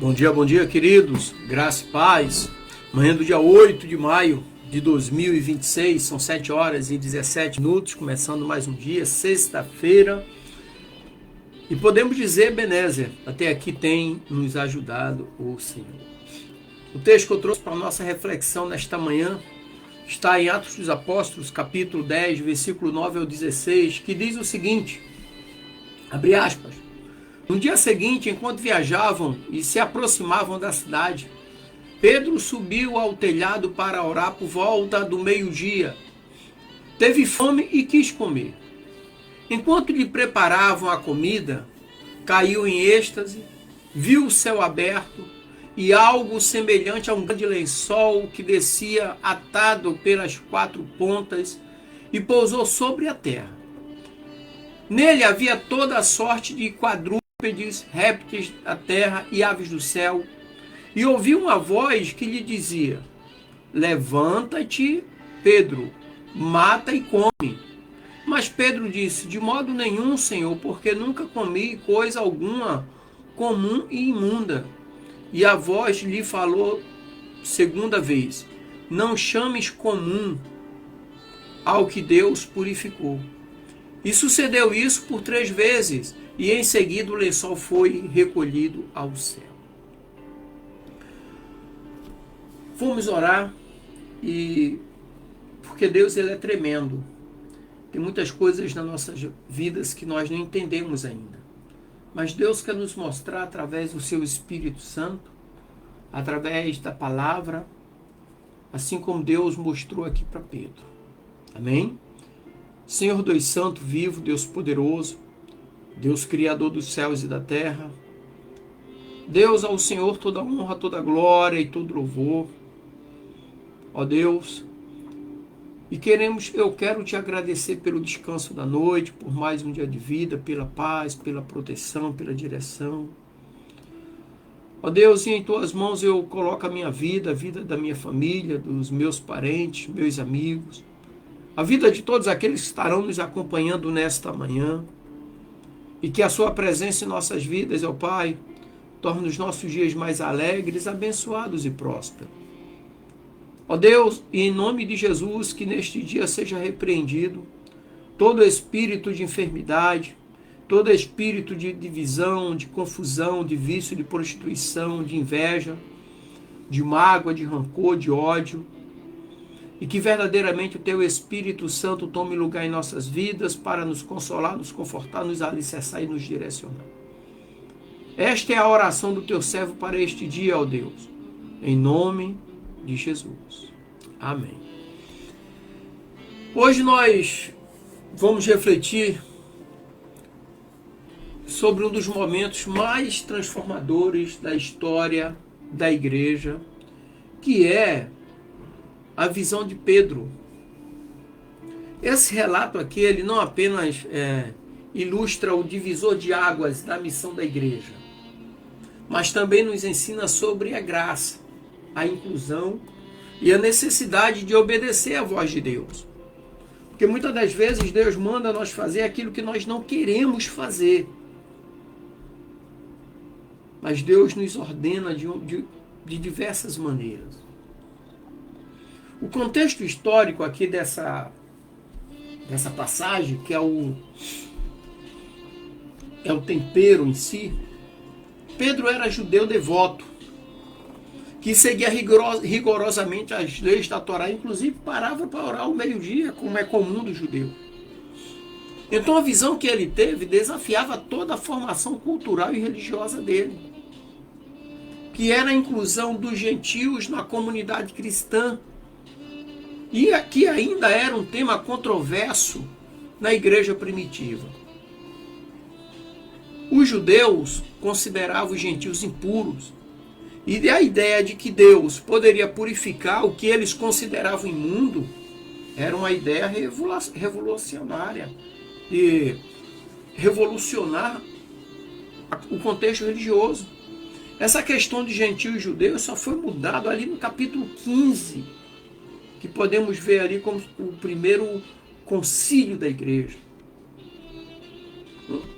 Bom dia, queridos. Graça e paz. Manhã do dia 8 de maio de 2026, são 7 horas e 17 minutos, começando mais um dia, sexta-feira. E podemos dizer, Ebenezer, até aqui tem nos ajudado o Senhor. O texto que eu trouxe para a nossa reflexão nesta manhã está em Atos dos Apóstolos, capítulo 10, versículo 9 ao 16, que diz o seguinte, abre aspas, no dia seguinte, enquanto viajavam e se aproximavam da cidade, Pedro subiu ao telhado para orar por volta do meio-dia. Teve fome e quis comer. Enquanto lhe preparavam a comida, caiu em êxtase, viu o céu aberto e algo semelhante a um grande lençol que descia atado pelas 4 pontas e pousou sobre a terra. Nele havia toda a sorte de quadrúpedes, répteis da terra e aves do céu. E ouviu uma voz que lhe dizia, levanta-te, Pedro, mata e come. Mas Pedro disse, de modo nenhum, Senhor, porque nunca comi coisa alguma comum e imunda. E a voz lhe falou segunda vez, não chames comum ao que Deus purificou. E sucedeu isso por 3 vezes, e em seguida o lençol foi recolhido ao céu. Vamos orar, e porque Deus ele é tremendo. Tem muitas coisas nas nossas vidas que nós não entendemos ainda. Mas Deus quer nos mostrar através do seu Espírito Santo, através da palavra, assim como Deus mostrou aqui para Pedro. Amém? Senhor Deus Santo, vivo, Deus poderoso, Deus Criador dos céus e da terra, Deus ao Senhor toda honra, toda glória e todo louvor. Ó Deus, e eu quero te agradecer pelo descanso da noite, por mais um dia de vida, pela paz, pela proteção, pela direção. Ó Deus, e em tuas mãos eu coloco a minha vida, a vida da minha família, dos meus parentes, meus amigos, a vida de todos aqueles que estarão nos acompanhando nesta manhã, e que a sua presença em nossas vidas, ó Pai, torne os nossos dias mais alegres, abençoados e prósperos. Ó Deus, e em nome de Jesus, que neste dia seja repreendido todo espírito de enfermidade, todo espírito de divisão, de confusão, de vício, de prostituição, de inveja, de mágoa, de rancor, de ódio, e que verdadeiramente o Teu Espírito Santo tome lugar em nossas vidas para nos consolar, nos confortar, nos alicerçar e nos direcionar. Esta é a oração do Teu servo para este dia, ó Deus, em nome de Jesus. Amém. Hoje nós vamos refletir sobre um dos momentos mais transformadores da história da igreja, que é a visão de Pedro. Esse relato aqui, ele não apenas ilustra o divisor de águas da missão da igreja, mas também nos ensina sobre a graça, a inclusão e a necessidade de obedecer à voz de Deus. Porque muitas das vezes Deus manda nós fazer aquilo que nós não queremos fazer. Mas Deus nos ordena de diversas maneiras. O contexto histórico aqui dessa passagem, que é o tempero em si, Pedro era judeu devoto, que seguia rigorosamente as leis da Torá, inclusive parava para orar ao meio-dia, como é comum do judeu. Então a visão que ele teve desafiava toda a formação cultural e religiosa dele, que era a inclusão dos gentios na comunidade cristã, e que ainda era um tema controverso na igreja primitiva. Os judeus consideravam os gentios impuros, e a ideia de que Deus poderia purificar o que eles consideravam imundo era uma ideia revolucionária, de revolucionar o contexto religioso. Essa questão de gentios e judeus só foi mudado ali no capítulo 15, que podemos ver ali como o primeiro concílio da igreja.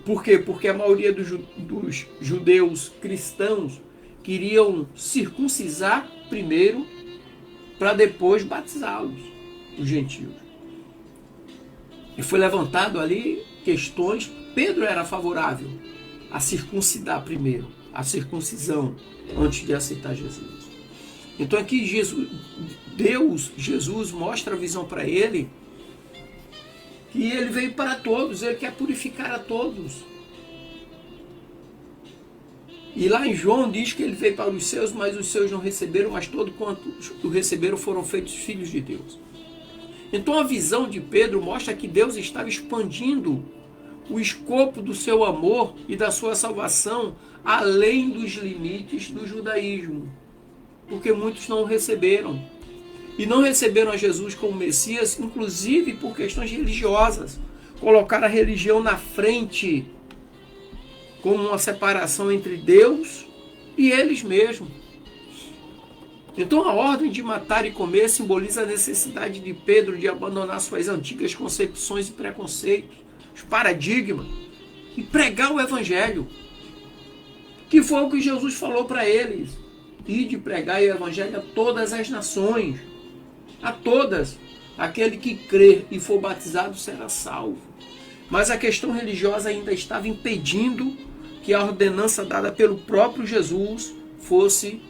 Por quê? Porque a maioria dos judeus cristãos queriam circuncisar primeiro para depois batizá-los, os gentios. E foi levantado ali questões. Pedro era favorável a circuncidar primeiro, a circuncisão, antes de aceitar Jesus. Então aqui Jesus mostra a visão para ele, que ele veio para todos, ele quer purificar a todos. E lá em João diz que ele veio para os seus, mas os seus não receberam, mas todos quantos o receberam foram feitos filhos de Deus. Então a visão de Pedro mostra que Deus estava expandindo o escopo do seu amor e da sua salvação além dos limites do judaísmo, porque muitos não o receberam. E não receberam a Jesus como Messias, inclusive por questões religiosas. Colocaram a religião na frente como uma separação entre Deus e eles mesmos. Então a ordem de matar e comer simboliza a necessidade de Pedro de abandonar suas antigas concepções e preconceitos, os paradigmas, e pregar o Evangelho, que foi o que Jesus falou para eles: ide pregar o Evangelho a todas as nações, a todas. Aquele que crer e for batizado será salvo. Mas a questão religiosa ainda estava impedindo que a ordenança dada pelo próprio Jesus fosse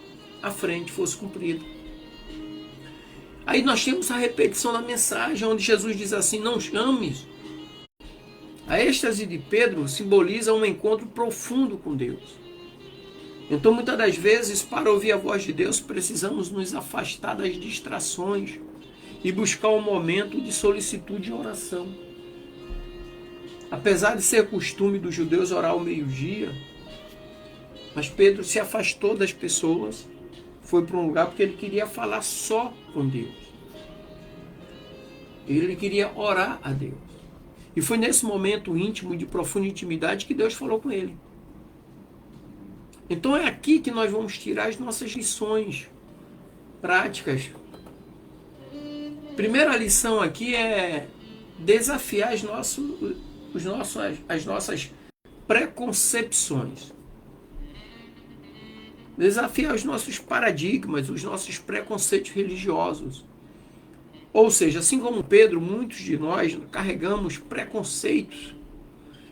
à frente, fosse cumprida. Aí nós temos a repetição da mensagem, onde Jesus diz assim: não chames. A êxtase de Pedro simboliza um encontro profundo com Deus. Então, muitas das vezes, para ouvir a voz de Deus, precisamos nos afastar das distrações e buscar um momento de solicitude e oração. Apesar de ser costume dos judeus orar ao meio-dia, mas Pedro se afastou das pessoas, foi para um lugar porque ele queria falar só com Deus. Ele queria orar a Deus. E foi nesse momento íntimo, de profunda intimidade, que Deus falou com ele. Então é aqui que nós vamos tirar as nossas lições práticas. Primeira lição aqui é desafiar as nossas preconcepções. Desafiar os nossos paradigmas, os nossos preconceitos religiosos. Ou seja, assim como Pedro, muitos de nós carregamos preconceitos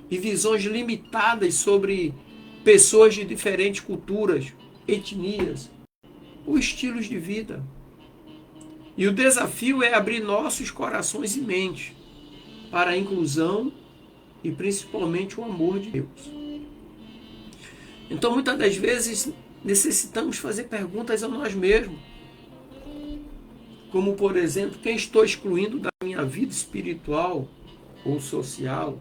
e visões limitadas sobre pessoas de diferentes culturas, etnias ou estilos de vida. E o desafio é abrir nossos corações e mentes para a inclusão e principalmente o amor de Deus. Então, muitas das vezes, necessitamos fazer perguntas a nós mesmos. Como, por exemplo, quem estou excluindo da minha vida espiritual ou social?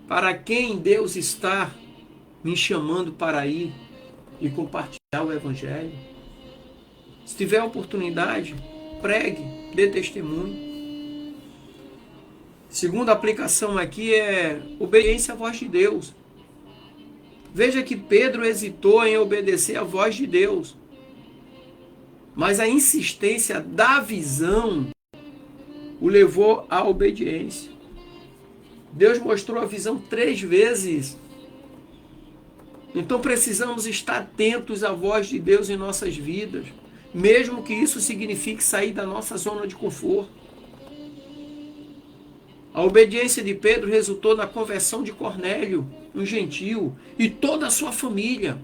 Para quem Deus está me chamando para ir e compartilhar o Evangelho? Se tiver oportunidade, pregue, dê testemunho. Segunda aplicação aqui é obediência à voz de Deus. Veja que Pedro hesitou em obedecer à voz de Deus. Mas a insistência da visão o levou à obediência. Deus mostrou a visão 3 vezes. Então precisamos estar atentos à voz de Deus em nossas vidas, mesmo que isso signifique sair da nossa zona de conforto. A obediência de Pedro resultou na conversão de Cornélio, um gentio, e toda a sua família.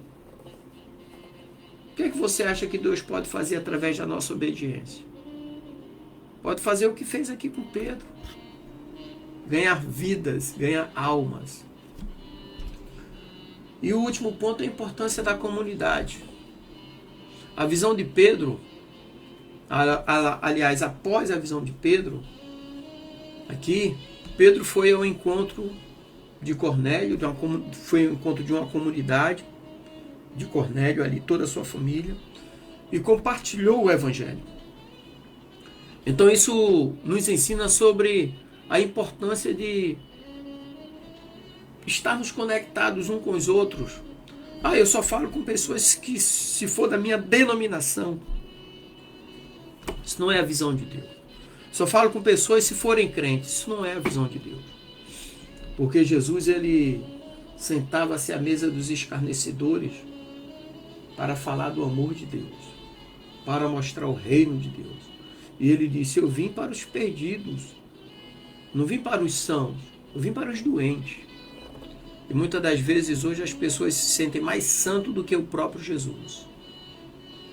O que é que você acha que Deus pode fazer através da nossa obediência? Pode fazer o que fez aqui com Pedro. Ganhar vidas, ganhar almas. E o último ponto é a importância da comunidade. A visão de Pedro, aliás, após a visão de Pedro, aqui, Pedro foi ao encontro de Cornélio, foi ao encontro de uma comunidade, de Cornélio ali, toda a sua família, e compartilhou o Evangelho. Então isso nos ensina sobre a importância de estarmos conectados uns com os outros. Eu só falo com pessoas que, se for da minha denominação. Isso não é a visão de Deus. Só falo com pessoas se forem crentes. Isso não é a visão de Deus. Porque Jesus, ele sentava-se à mesa dos escarnecedores para falar do amor de Deus, para mostrar o reino de Deus. E ele disse, eu vim para os perdidos, não vim para os sãos, eu vim para os doentes. E muitas das vezes hoje as pessoas se sentem mais santo do que o próprio Jesus.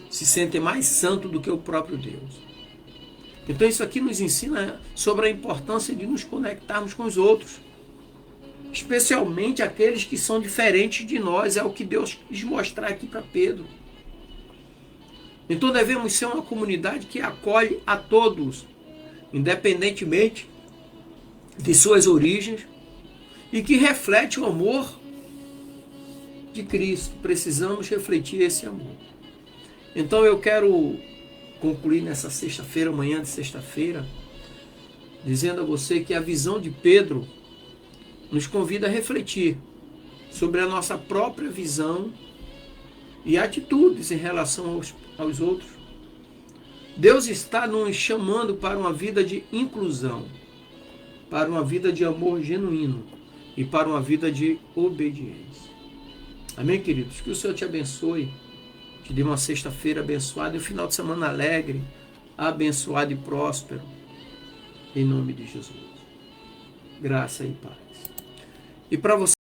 Se sentem mais santo do que o próprio Deus. Então isso aqui nos ensina sobre a importância de nos conectarmos com os outros. Especialmente aqueles que são diferentes de nós. É o que Deus quis mostrar aqui para Pedro. Então devemos ser uma comunidade que acolhe a todos, independentemente de suas origens, e que reflete o amor de Cristo. Precisamos refletir esse amor. Então eu quero concluir nessa sexta-feira, manhã de sexta-feira, dizendo a você que a visão de Pedro nos convida a refletir sobre a nossa própria visão e atitudes em relação aos outros. Deus está nos chamando para uma vida de inclusão, para uma vida de amor genuíno e para uma vida de obediência. Amém, queridos? Que o Senhor te abençoe, te dê uma sexta-feira abençoada e um final de semana alegre, abençoado e próspero, em nome de Jesus. Graça e paz. E para você